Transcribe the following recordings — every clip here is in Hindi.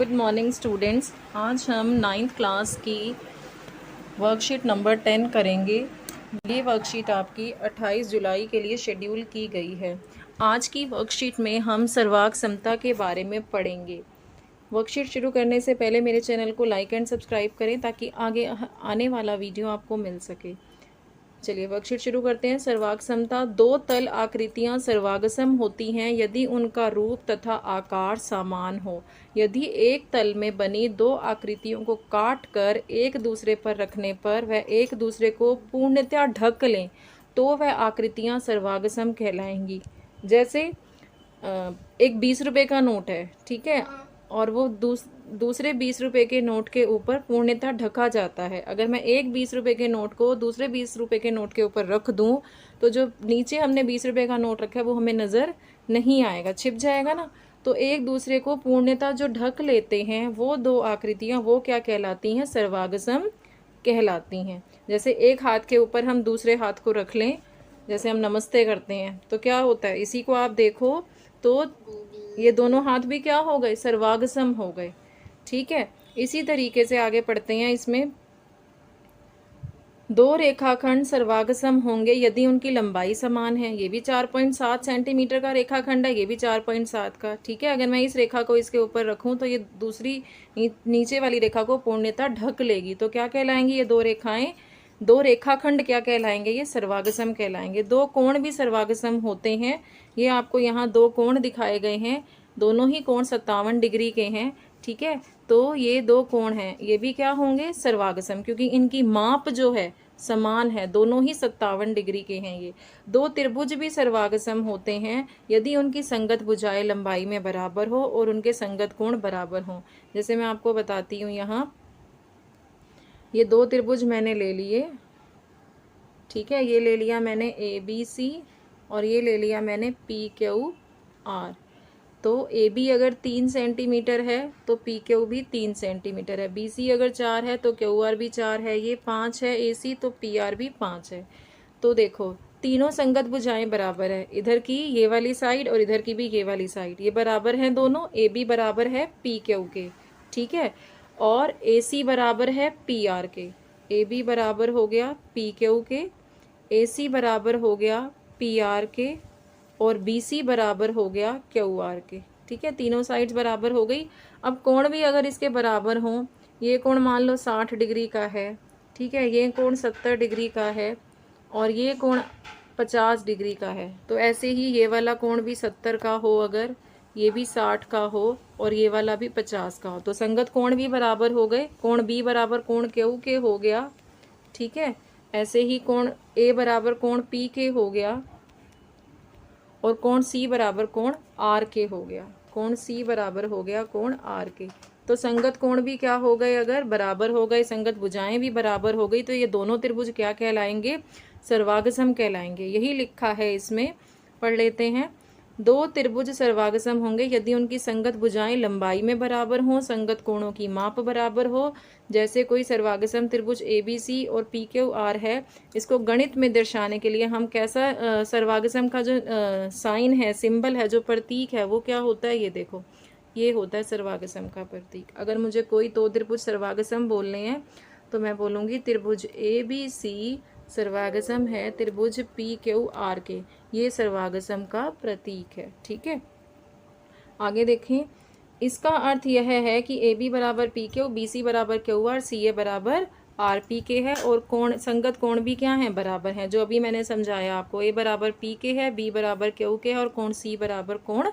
Good morning students. आज हम नाइन्थ क्लास की वर्कशीट नंबर 10 करेंगे। ये वर्कशीट आपकी 28 जुलाई के लिए शेड्यूल की गई है। आज की वर्कशीट में हम सर्वांग समता के बारे में पढ़ेंगे। वर्कशीट शुरू करने से पहले मेरे चैनल को लाइक एंड सब्सक्राइब करें ताकि आगे आने वाला वीडियो आपको मिल सके। चलिए वर्कशीट शुरू करते हैं। सर्वांग समता। दो तल आकृतियां सर्वांगसम होती हैं यदि उनका रूप तथा आकार समान हो। यदि एक तल में बनी दो आकृतियों को काट कर एक दूसरे पर रखने पर वह एक दूसरे को पूर्णतया ढक लें तो वह आकृतियां सर्वांगसम कहलाएंगी। जैसे एक 20 रुपए का नोट है, ठीक है, और वो दूसरे 20 रुपए के नोट के ऊपर पूर्णतः ढका जाता है। अगर मैं एक 20 रुपए के नोट को दूसरे 20 रुपए के नोट के ऊपर रख दूं तो जो नीचे हमने 20 रुपए का नोट रखा है वो हमें नजर नहीं आएगा, छिप जाएगा ना। तो एक दूसरे को पूर्णतः जो ढक लेते हैं वो दो आकृतियां वो क्या कहलाती हैं? सर्वांगसम कहलाती हैं। जैसे एक हाथ के ऊपर हम दूसरे हाथ को रख लें, जैसे हम नमस्ते करते हैं तो क्या होता है, इसी को आप देखो तो ये दोनों हाथ भी क्या हो गए? सर्वांगसम हो गए। ठीक है, इसी तरीके से आगे पढ़ते हैं। इसमें दो रेखाखंड सर्वांगसम होंगे यदि उनकी लंबाई समान है। ये भी 4.7 सेंटीमीटर का रेखाखंड है, ये भी 4.7 का। ठीक है, अगर मैं इस रेखा को इसके ऊपर रखूं तो ये दूसरी नीचे वाली रेखा को पूर्णतः ढक लेगी। तो क्या कहलाएंगी ये दो रेखाएं? दो रेखाखंड क्या कहलाएंगे? ये सर्वांगसम कहलाएंगे। दो कोण भी सर्वांगसम होते हैं। ये आपको यहाँ दो कोण दिखाए गए हैं, दोनों ही कोण 57 डिग्री के हैं। ठीक है, तो ये दो कोण हैं, ये भी क्या होंगे? सर्वांगसम, क्योंकि इनकी माप जो है समान है, दोनों ही 57 डिग्री के हैं। ये दो त्रिभुज भी सर्वांगसम होते हैं यदि उनकी संगत भुजाएं लंबाई में बराबर हो और उनके संगत कोण बराबर हों। जैसे मैं आपको बताती हूँ, यहाँ ये दो त्रिभुज मैंने ले लिए। ठीक है, ये ले लिया मैंने ABC और ये ले लिया मैंने PQR। तो AB अगर 3 सेंटीमीटर है तो PQ भी 3 सेंटीमीटर है। BC अगर 4 है तो QR भी 4 है। ये 5 है AC तो PR भी 5 है। तो देखो तीनों संगत भुजाएं बराबर है, इधर की ये वाली साइड और इधर की भी ये वाली साइड, ये बराबर हैं दोनों। AB बराबर है PQ के, ठीक है, और AC बराबर है PR के। AB बराबर हो गया PQ के, AC बराबर हो गया PR के, और BC बराबर हो गया QR के। ठीक है, तीनों साइड्स बराबर हो गई। अब कोण भी अगर इसके बराबर हों, ये कोण मान लो 60 डिग्री का है, ठीक है, ये कोण 70 डिग्री का है और ये कोण 50 डिग्री का है, तो ऐसे ही ये वाला कोण भी 70 का हो, अगर ये भी 60 का हो और ये वाला भी 50 का हो, तो संगत कोण भी बराबर हो गए। कोण B बराबर कोण Q के हो गया। ठीक है, ऐसे ही कोण A बराबर कोण P के हो गया और कोण C बराबर कोण R के हो गया। कोण C बराबर हो गया कोण R के। तो संगत कोण भी क्या हो गए? अगर बराबर हो गए, संगत भुजाएं भी बराबर हो गई, तो ये दोनों त्रिभुज क्या कहलाएंगे? सर्वांगसम कहलाएंगे। यही लिखा है इसमें, पढ़ लेते हैं। दो त्रिभुज सर्वांगसम होंगे यदि उनकी संगत भुजाएं लंबाई में बराबर हों, संगत कोणों की माप बराबर हो। जैसे कोई सर्वांगसम त्रिभुज ABC और PQR है, इसको गणित में दर्शाने के लिए हम कैसा सर्वांगसम का जो साइन है, सिंबल है, जो प्रतीक है, वो क्या होता है? ये देखो, ये होता है सर्वांगसम का प्रतीक। अगर मुझे कोई दो त्रिभुज सर्वांगसम बोलने हैं तो मैं बोलूँगी त्रिभुज ABC सर्वांगसम है त्रिभुज PQR के, ये सर्वांगसम का प्रतीक है। ठीक है, आगे देखें। इसका अर्थ यह है कि AB बराबर PQ, BC बराबर QR, CA बराबर RP के है, और कोण संगत कोण भी क्या है? बराबर हैं, जो अभी मैंने समझाया आपको। A बराबर P के है, B बराबर Q के है और कोण C बराबर कोण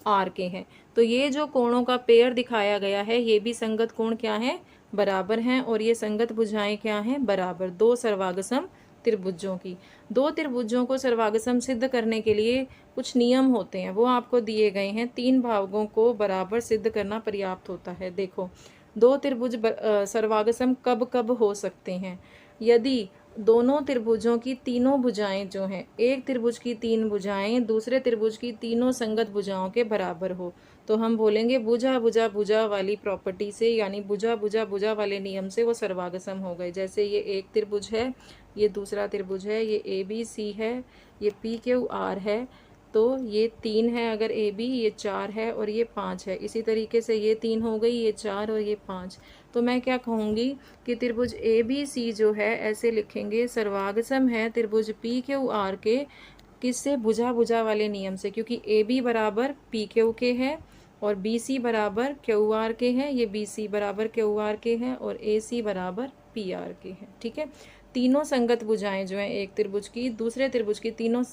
R के हैं। तो ये जो कोणों का पेयर दिखाया गया है, ये भी संगत कोण क्या है? बराबर हैं, और ये संगत भुजाएं क्या हैं? बराबर। दो सर्वांगसम त्रिभुजों की। दो त्रिभुजों को सर्वांगसम सिद्ध करने के लिए कुछ नियम होते हैं, वो आपको दिए गए हैं। तीन भागों को बराबर सिद्ध करना पर्याप्त होता है। देखो, दो त्रिभुज सर्वांगसम कब कब हो सकते हैं? यदि दोनों त्रिभुजों की तीनों भुजाएं जो हैं, एक त्रिभुज की तीन भुजाएं दूसरे त्रिभुज की तीनों संगत भुजाओं के बराबर हो, तो हम बोलेंगे भुजा भुजा भुजा वाली प्रॉपर्टी से, यानी भुजा भुजा भुजा वाले नियम से वो सर्वांगसम हो गए। जैसे ये एक त्रिभुज है, ये दूसरा त्रिभुज है, ये ABC है, ये PQR है, तो ये 3 है अगर ए बी, ये 4 है और ये 5 है। इसी तरीके से ये 3 हो गई, ये 4 और ये 5। तो मैं क्या कहूँगी कि त्रिभुज ए बी सी जो है ऐसे लिखेंगे, सर्वागसम है त्रिभुज पी क्यू आर के, किससे? भुजा भुजा वाले नियम से, क्योंकि ए बी बराबर पी क्यू के है और बी सी बराबर क्यू आर के है, ये बी सी बराबर क्यू आर के है और ए सी बराबर पी आर के है। ठीक है, तीनों संगत भुजाएं जो हैं एक त्रिभुज की दूसरे त्रिभुज की तीनों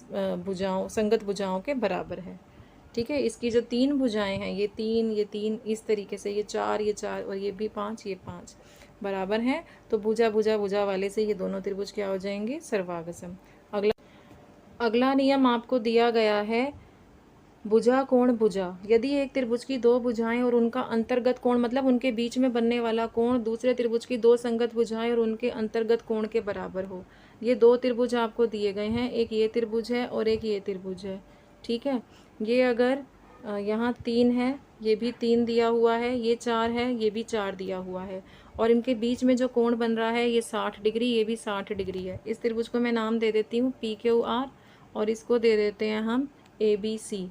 भुजाओं संगत भुजाओं के बराबर है। ठीक है, इसकी जो 3 भुजाएं हैं, ये 3 इस तरीके से, ये 4 और ये भी 5, ये 5 बराबर हैं। तो भुजा भुजा भुजा वाले से ये दोनों त्रिभुज क्या हो जाएंगे? सर्वागसम। अगला नियम आपको दिया गया है भुजा कोण भुजा। यदि एक त्रिभुज की 2 भुजाएं और उनका अंतर्गत कोण, मतलब उनके बीच में बनने वाला कोण, दूसरे त्रिभुज की 2 संगत भुजाएं और उनके अंतर्गत कोण के बराबर हो। ये 2 त्रिभुज आपको दिए गए हैं, एक ये त्रिभुज है और एक ये त्रिभुज है। ठीक है, ये अगर यहाँ 3 है, ये भी 3 दिया हुआ है, ये 4 है, ये भी 4 दिया हुआ है और इनके बीच में जो कोण बन रहा है ये 60 डिग्री, ये भी 60 डिग्री है। इस त्रिभुज को मैं नाम दे देती हूँ पी क्यू आर और इसको दे देते हैं हम ए बी सी।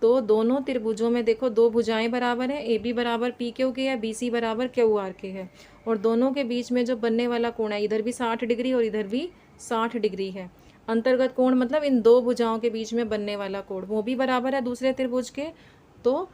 तो दोनों त्रिभुजों में देखो 2 भुजाएं बराबर हैं, ए बी बराबर पी क्यू के है, बी सी बराबर क्यू आर के है और दोनों के बीच में जो बनने वाला कोण है, इधर भी 60 डिग्री और इधर भी 60 डिग्री है। अंतर्गत कोण मतलब इन 2 भुजाओं के बीच में बनने वाला कोण, वो भी बराबर है दूसरे त्रिभुज के। तो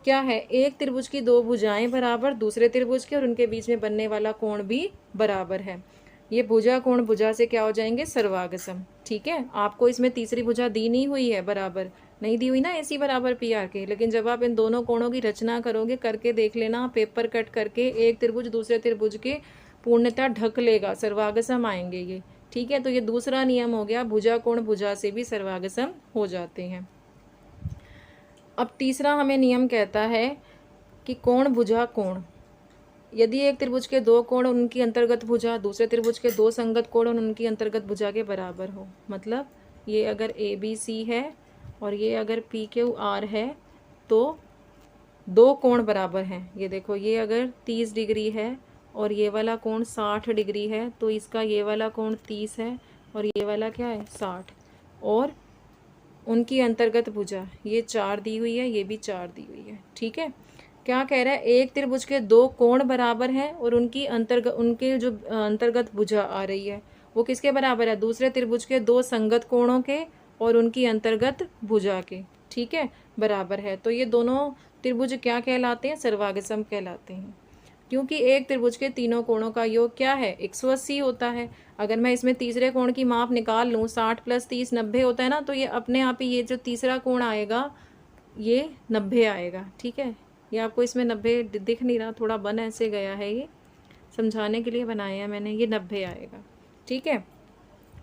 क्या है, एक त्रिभुज की 2 भुजाएं बराबर दूसरे त्रिभुज के और उनके बीच में बनने वाला कोण भी बराबर है। ये भुजा कोण भुजा से क्या हो जाएंगे? सर्वागसम। ठीक है, आपको इसमें तीसरी भुजा दी नहीं हुई है, बराबर नहीं दी हुई ना, ए सी बराबर पी आर के। लेकिन जब आप इन दोनों कोणों की रचना करोगे, करके देख लेना, पेपर कट करके एक त्रिभुज दूसरे त्रिभुज के पूर्णतः ढक लेगा, सर्वागसम आएंगे ये। ठीक है, तो ये दूसरा नियम हो गया, भुजा कोण भुजा से भी सर्वागसम हो जाते हैं। अब तीसरा हमें नियम कहता है कि कोण भुजा कोण। यदि एक त्रिभुज के 2 कोण और उनकी अंतर्गत भुजा दूसरे त्रिभुज के 2 संगत कोण और उनकी अंतर्गत भुजा के बराबर हो, मतलब ये अगर ए बी सी है और ये अगर पी क्यू आर है तो 2 कोण बराबर हैं। ये देखो, ये अगर 30 डिग्री है और ये वाला कोण 60 डिग्री है तो इसका ये वाला कोण 30 है और ये वाला क्या है? 60। और उनकी अंतर्गत भुजा ये 4 दी हुई है, ये भी 4 दी हुई है। ठीक है, क्या कह रहा है? एक त्रिभुज के 2 कोण बराबर हैं और उनकी उनके जो अंतर्गत भुजा आ रही है वो किसके बराबर है? दूसरे त्रिभुज के 2 संगत कोणों के और उनकी अंतर्गत भुजा के। ठीक है, बराबर है। तो ये दोनों त्रिभुज क्या कहलाते हैं? सर्वागसम कहलाते हैं, क्योंकि एक त्रिभुज के तीनों कोणों का योग क्या है? 180 होता है। अगर मैं इसमें तीसरे कोण की माप निकाल लूँ, 60 + 30 90 होता है ना, तो ये अपने आप ही ये जो तीसरा कोण आएगा ये 90 आएगा। ठीक है, ये आपको इसमें 90 दिख नहीं रहा, थोड़ा बन ऐसे गया है, ये समझाने के लिए बनाया है मैंने, ये 90 आएगा। ठीक है,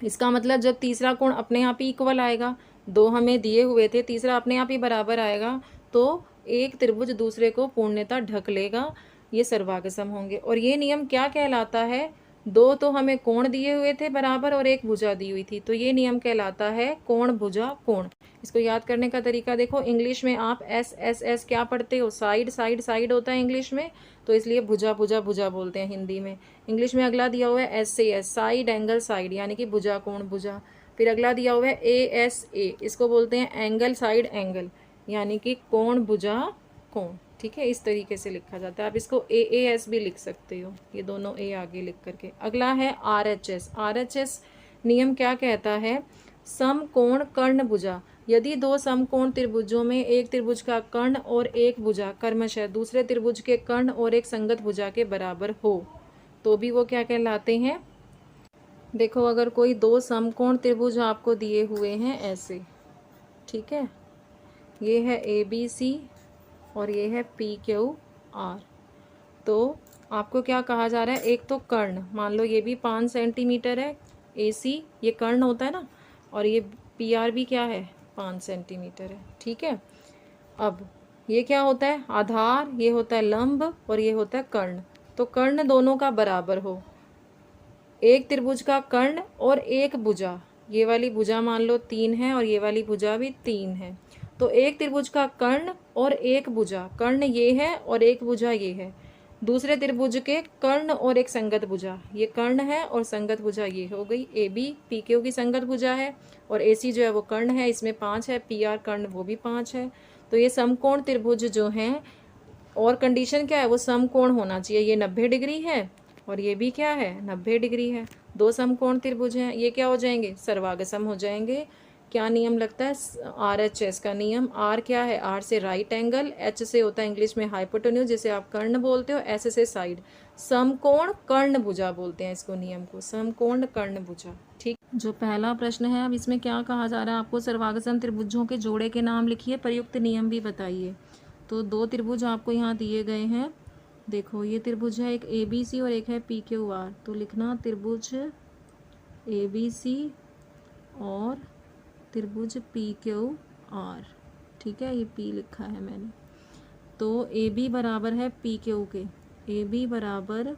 इसका मतलब जब तीसरा कोण अपने आप ही इक्वल आएगा, 2 हमें दिए हुए थे, तीसरा अपने आप ही बराबर आएगा, तो एक त्रिभुज दूसरे को पूर्णतः ढक लेगा, ये सर्वागसम होंगे। और ये नियम क्या कहलाता है? 2 तो हमें कोण दिए हुए थे बराबर और 1 भुजा दी हुई थी, तो ये नियम कहलाता है कोण भुजा कोण। इसको याद करने का तरीका देखो, इंग्लिश में आप एस एस एस क्या पढ़ते हो? साइड साइड साइड होता है इंग्लिश में, तो इसलिए भुजा भुजा भुजा बोलते हैं हिंदी में। इंग्लिश में अगला दिया हुआ है एस से एस, साइड एंगल साइड, यानी कि भुजा कोण भुजा। फिर अगला दिया हुआ है ए एस ए, इसको बोलते हैं एंगल साइड एंगल, यानी कि कोण भुजा कोण। ठीक है, इस तरीके से लिखा जाता है। आप इसको ए एस भी लिख सकते हो, ये दोनों ए आगे लिख करके। अगला है R H S. R H S नियम क्या कहता है? समकोण कर्ण भुजा। यदि 2 समकोण त्रिभुजों में एक त्रिभुज का कर्ण और एक भुजा क्रमशः दूसरे त्रिभुज के कर्ण और एक संगत भुजा के बराबर हो, तो भी वो क्या कहलाते हैं? देखो, अगर कोई 2 समकोण त्रिभुज आपको दिए हुए हैं ऐसे, ठीक है, ये है ए बी सी और ये है पी क्यू आर, तो आपको क्या कहा जा रहा है? एक तो कर्ण, मान लो ये भी 5 सेंटीमीटर है, ए सी ये कर्ण होता है ना, और ये पी आर भी क्या है? 5 सेंटीमीटर है। ठीक है, अब ये क्या होता है? आधार, ये होता है लंब और ये होता है कर्ण। तो कर्ण दोनों का बराबर हो, एक त्रिभुज का कर्ण और एक भुजा, ये वाली भुजा मान लो 3 है और ये वाली भुजा भी 3 है, तो एक त्रिभुज का कर्ण और एक भुजा, कर्ण ये है और एक भुजा ये है, दूसरे त्रिभुज के कर्ण और एक संगत भुजा, ये कर्ण है और संगत भुजा ये हो गई। ए बी पी क्यू की संगत भुजा है और ए सी जो है वो कर्ण है, इसमें 5 है, पी आर कर्ण वो भी 5 है। तो ये समकोण त्रिभुज जो हैं, और कंडीशन क्या है, वो समकोण होना चाहिए। ये 90 डिग्री है और ये भी क्या है, 90 डिग्री है। दो समकोण त्रिभुज हैं, ये क्या हो जाएंगे, सर्वागसम हो जाएंगे। क्या नियम लगता है, RHS का नियम। आर क्या है, आर से राइट एंगल, एच से होता है इंग्लिश में हाइपोटेन्यूज जिसे आप कर्ण बोलते हो, एस से साइड। समकोण कर्ण भुजा बोलते हैं इसको, नियम को, समकोण कर्ण भुजा। ठीक, जो पहला प्रश्न है, अब इसमें क्या कहा जा रहा है आपको, सर्वागसम त्रिभुजों के जोड़े के नाम लिखिए, प्रयुक्त नियम भी बताइए। तो दो त्रिभुज आपको यहाँ दिए गए हैं, देखो ये त्रिभुज है, एक ABC और एक है PQR। तो लिखना त्रिभुज ABC और त्रिभुज PQR, ठीक है, ये P लिखा है मैंने। तो AB बराबर है PQ के, AB बराबर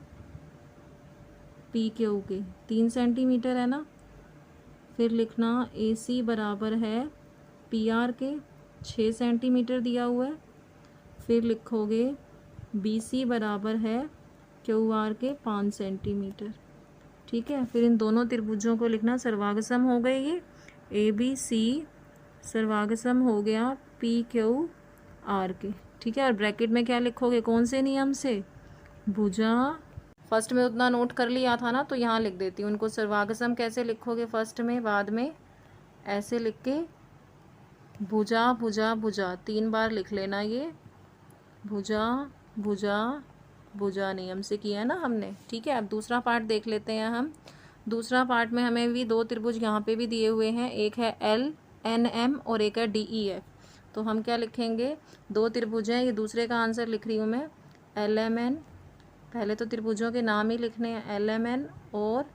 PQ के 3 सेंटीमीटर है ना। फिर लिखना AC बराबर है PR के 6 सेंटीमीटर दिया हुआ है। फिर लिखोगे BC बराबर है QR के 5 सेंटीमीटर, ठीक है। फिर इन दोनों त्रिभुजों को लिखना, सर्वागसम हो गए ये ABC, सर्वागसम हो गया PQR के, ठीक है। और ब्रैकेट में क्या लिखोगे, कौन से नियम से, भुजा। फर्स्ट में उतना नोट कर लिया था ना, तो यहाँ लिख देती हूँ उनको। सर्वागसम कैसे लिखोगे फर्स्ट में, बाद में ऐसे लिख के भुजा भुजा भुजा 3 बार लिख लेना, ये भुजा भुजा भुजा नियम से किया ना हमने, ठीक है। अब दूसरा पार्ट देख लेते हैं हम। दूसरा पार्ट में हमें भी दो त्रिभुज यहाँ पे भी दिए हुए हैं, एक है LNM और एक है DEF। तो हम क्या लिखेंगे, दो त्रिभुज हैं, ये दूसरे का आंसर लिख रही हूँ मैं, LMN। पहले तो त्रिभुजों के नाम ही लिखने हैं, LMN और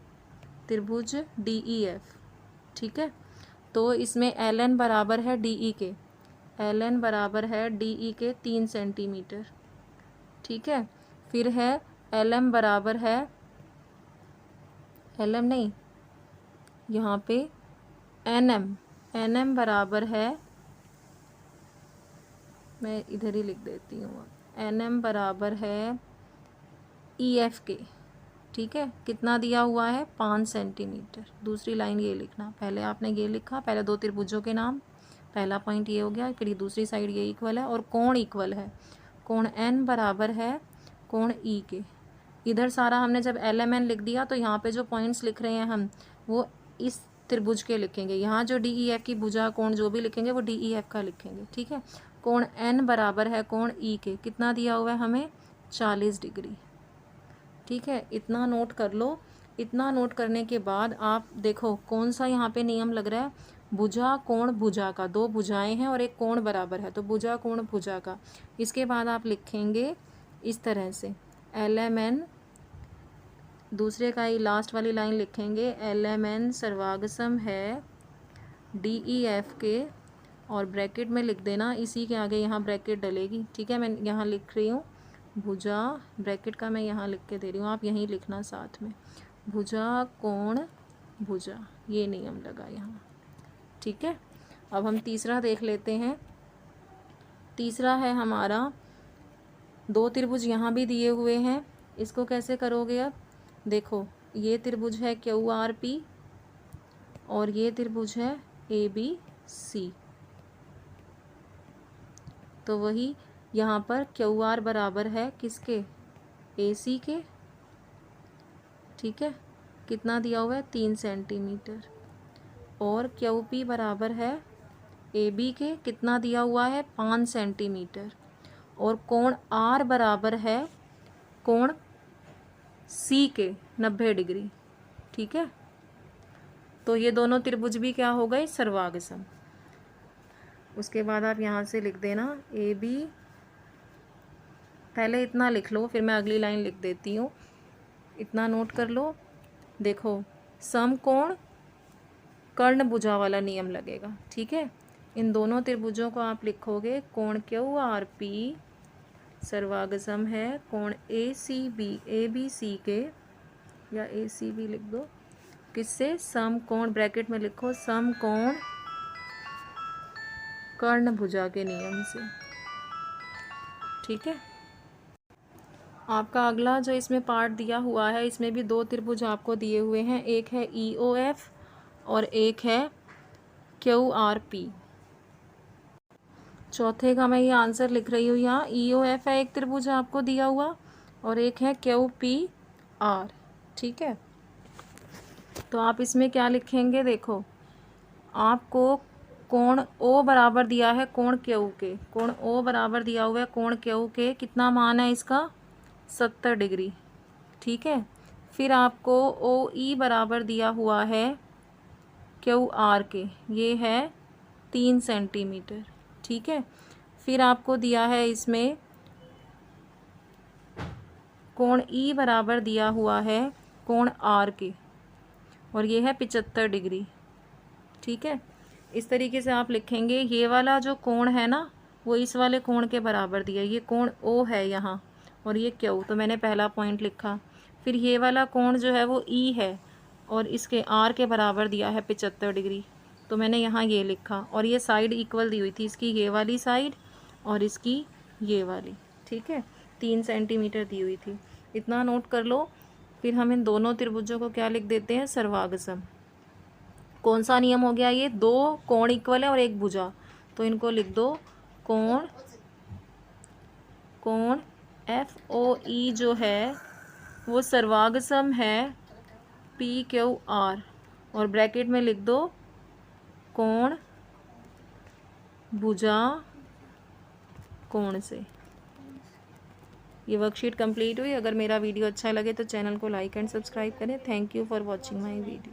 त्रिभुज DEF, ठीक है। तो इसमें LN बराबर है DE के, LN बराबर है DE के 3 सेंटीमीटर, ठीक है। फिर है LM बराबर है, LM नहीं, यहाँ पे NM बराबर है, मैं इधर ही लिख देती हूँ, NM बराबर है EF के, ठीक है। कितना दिया हुआ है, 5 सेंटीमीटर। दूसरी लाइन ये लिखना, पहले आपने ये लिखा, पहले दो त्रिभुजों के नाम, पहला पॉइंट ये हो गया। फिर ये दूसरी साइड ये इक्वल है और कोण इक्वल है, कोण N बराबर है कोण E के। इधर सारा हमने जब LMN लिख दिया, तो यहाँ पे जो पॉइंट्स लिख रहे हैं हम, वो इस त्रिभुज के लिखेंगे। यहाँ जो DEF की भुजा कोण जो भी लिखेंगे वो DEF का लिखेंगे, ठीक है। कोण N बराबर है कोण E के, कितना दिया हुआ है हमें, 40 डिग्री, ठीक है। इतना नोट कर लो। इतना नोट करने के बाद आप देखो कौन सा यहाँ पे नियम लग रहा है, भुजा कोण भुजा का, दो भुजाएं हैं और एक कोण बराबर है, तो भुजा कोण भुजा का। इसके बाद आप लिखेंगे इस तरह से, LMN, दूसरे का ही लास्ट वाली लाइन लिखेंगे, LMN सर्वागसम है DEF के, और ब्रैकेट में लिख देना, इसी के आगे यहाँ ब्रैकेट डलेगी, ठीक है। मैं यहाँ लिख रही हूँ भुजा, ब्रैकेट का मैं यहाँ लिख के दे रही हूँ, आप यहीं लिखना साथ में, भुजा कोण भुजा, ये नियम लगा यहाँ, ठीक है। अब हम तीसरा देख लेते हैं। तीसरा है हमारा, दो त्रिभुज यहाँ भी दिए हुए हैं, इसको कैसे करोगे। अब देखो ये त्रिभुज है QRP और ये त्रिभुज है ABC। तो वही यहाँ पर QR बराबर है किसके, AC के, ठीक है। कितना दिया हुआ है, 3 सेंटीमीटर। और QP बराबर है AB के, कितना दिया हुआ है, 5 सेंटीमीटर। और कोण R बराबर है कोण C के, 90 डिग्री, ठीक है। तो ये दोनों त्रिभुज भी क्या हो गए, सर्वागसम। उसके बाद आप यहाँ से लिख देना AB, पहले इतना लिख लो, फिर मैं अगली लाइन लिख देती हूँ, इतना नोट कर लो। देखो समकोण कर्ण भुजा वाला नियम लगेगा, ठीक है। इन दोनों त्रिभुजों को आप लिखोगे, कोण QRP सर्वागसम है कोण ABC के, या ACB लिख दो, किससे, समकोण, ब्रैकेट में लिखो समकोण कर्ण भुजा के नियम से, ठीक है। आपका अगला जो इसमें पार्ट दिया हुआ है, इसमें भी दो त्रिभुज आपको दिए हुए हैं, एक है EOF और एक है QRP। चौथे का मैं ये आंसर लिख रही हूँ यहाँ। EOF है एक त्रिभुज आपको दिया हुआ और एक है QPR। ठीक है, तो आप इसमें क्या लिखेंगे, देखो आपको कोण O बराबर दिया है कोण Q के, कोण O बराबर दिया हुआ है कोण Q के, कितना मान है इसका 70 डिग्री। ठीक है, फिर आपको OE बराबर दिया हुआ है QR के, ये है 3 सेंटीमीटर। ठीक है, फिर आपको दिया है इसमें कोण E बराबर दिया हुआ है कोण R के और ये है 75 डिग्री। ठीक है, इस तरीके से आप लिखेंगे। ये वाला जो कोण है ना वो इस वाले कोण के बराबर दिया, ये कोण O है यहाँ और ये Q, तो मैंने पहला पॉइंट लिखा। फिर ये वाला कोण जो है वो E है और इसके R के बराबर दिया है 75 डिग्री, तो मैंने यहाँ ये लिखा। और ये साइड इक्वल दी हुई थी, इसकी ये वाली साइड और इसकी ये वाली। ठीक है, 3 सेंटीमीटर दी हुई थी, इतना नोट कर लो। फिर हम इन दोनों त्रिभुजों को क्या लिख देते हैं, सर्वागसम। कौन सा नियम हो गया ये, दो कोण इक्वल है और एक भुजा, तो इनको लिख दो कोण FOE जो है वो सर्वागसम है PQR और ब्रैकेट में लिख दो कोण भुजा कोण से। ये वर्कशीट कंप्लीट हुई। अगर मेरा वीडियो अच्छा लगे तो चैनल को लाइक एंड सब्सक्राइब करें। Thank you for watching my video.